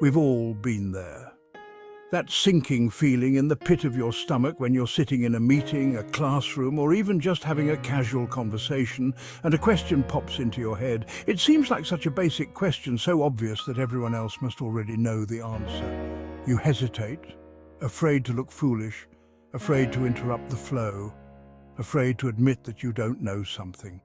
We've all been there. That sinking feeling in the pit of your stomach when you're sitting in a meeting, a classroom, or even just having a casual conversation, and a question pops into your head. It seems like such a basic question, so obvious that everyone else must already know the answer. You hesitate, afraid to look foolish, afraid to interrupt the flow, afraid to admit that you don't know something.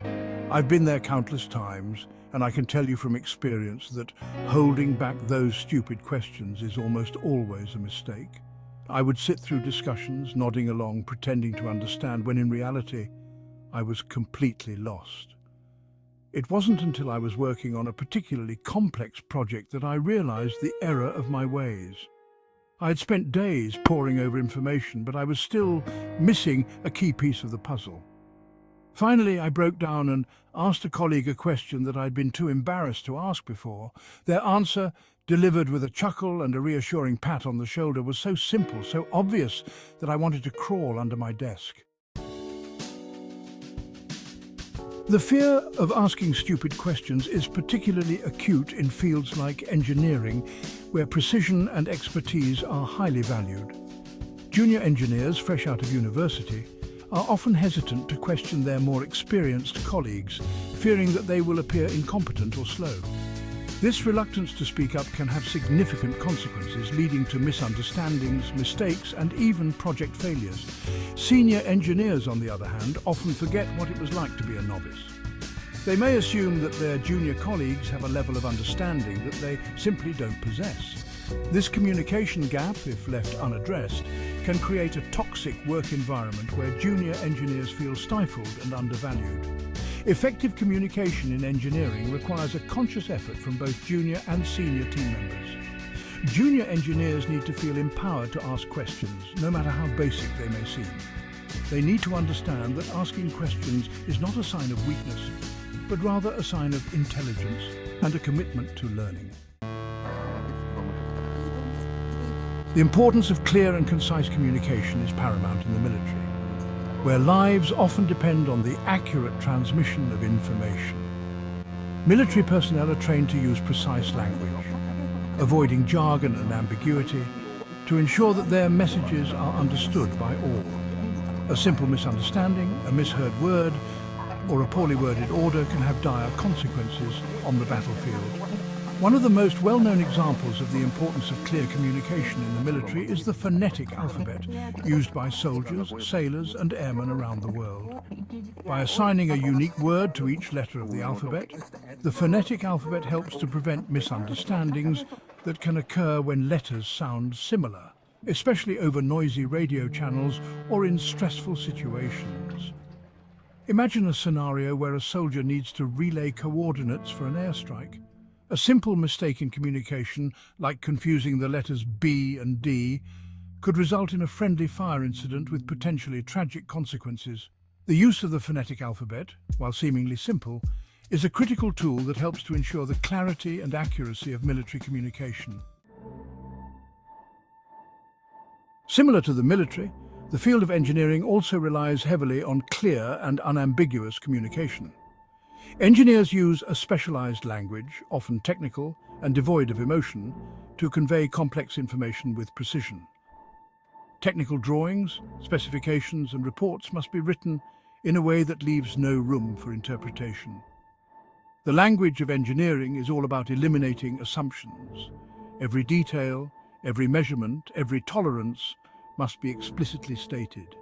I've been there countless times, and I can tell you from experience that holding back those stupid questions is almost always a mistake. I would sit through discussions, nodding along, pretending to understand, when in reality, I was completely lost. It wasn't until I was working on a particularly complex project that I realized the error of my ways. I had spent days poring over information, but I was still missing a key piece of the puzzle. Finally, I broke down and asked a colleague a question that I'd been too embarrassed to ask before. Their answer, delivered with a chuckle and a reassuring pat on the shoulder, was so simple, so obvious, that I wanted to crawl under my desk. The fear of asking stupid questions is particularly acute in fields like engineering, where precision and expertise are highly valued. Junior engineers, fresh out of university, are often hesitant to question their more experienced colleagues, fearing that they will appear incompetent or slow. This reluctance to speak up can have significant consequences, leading to misunderstandings, mistakes, and even project failures. Senior engineers, on the other hand, often forget what it was like to be a novice. They may assume that their junior colleagues have a level of understanding that they simply don't possess. This communication gap, if left unaddressed, can create a toxic work environment where junior engineers feel stifled and undervalued. Effective communication in engineering requires a conscious effort from both junior and senior team members. Junior engineers need to feel empowered to ask questions, no matter how basic they may seem. They need to understand that asking questions is not a sign of weakness, but rather a sign of intelligence and a commitment to learning. The importance of clear and concise communication is paramount in the military, where lives often depend on the accurate transmission of information. Military personnel are trained to use precise language, avoiding jargon and ambiguity, to ensure that their messages are understood by all. A simple misunderstanding, a misheard word, or a poorly worded order can have dire consequences on the battlefield. One of the most well-known examples of the importance of clear communication in the military is the phonetic alphabet, used by soldiers, sailors, and airmen around the world. By assigning a unique word to each letter of the alphabet, the phonetic alphabet helps to prevent misunderstandings that can occur when letters sound similar, especially over noisy radio channels or in stressful situations. Imagine a scenario where a soldier needs to relay coordinates for an airstrike. A simple mistake in communication, like confusing the letters B and D, could result in a friendly fire incident with potentially tragic consequences. The use of the phonetic alphabet, while seemingly simple, is a critical tool that helps to ensure the clarity and accuracy of military communication. Similar to the military, the field of engineering also relies heavily on clear and unambiguous communication. Engineers use a specialized language, often technical and devoid of emotion, to convey complex information with precision. Technical drawings, specifications, and reports must be written in a way that leaves no room for interpretation. The language of engineering is all about eliminating assumptions. Every detail, every measurement, every tolerance must be explicitly stated.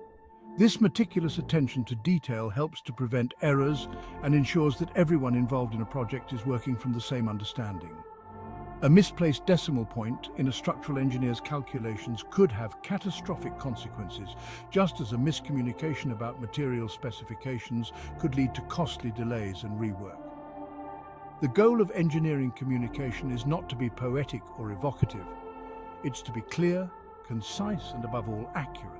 This meticulous attention to detail helps to prevent errors and ensures that everyone involved in a project is working from the same understanding. A misplaced decimal point in a structural engineer's calculations could have catastrophic consequences, just as a miscommunication about material specifications could lead to costly delays and rework. The goal of engineering communication is not to be poetic or evocative. It's to be clear, concise, and above all, accurate.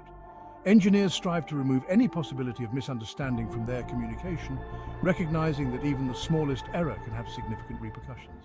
Engineers strive to remove any possibility of misunderstanding from their communication, recognizing that even the smallest error can have significant repercussions.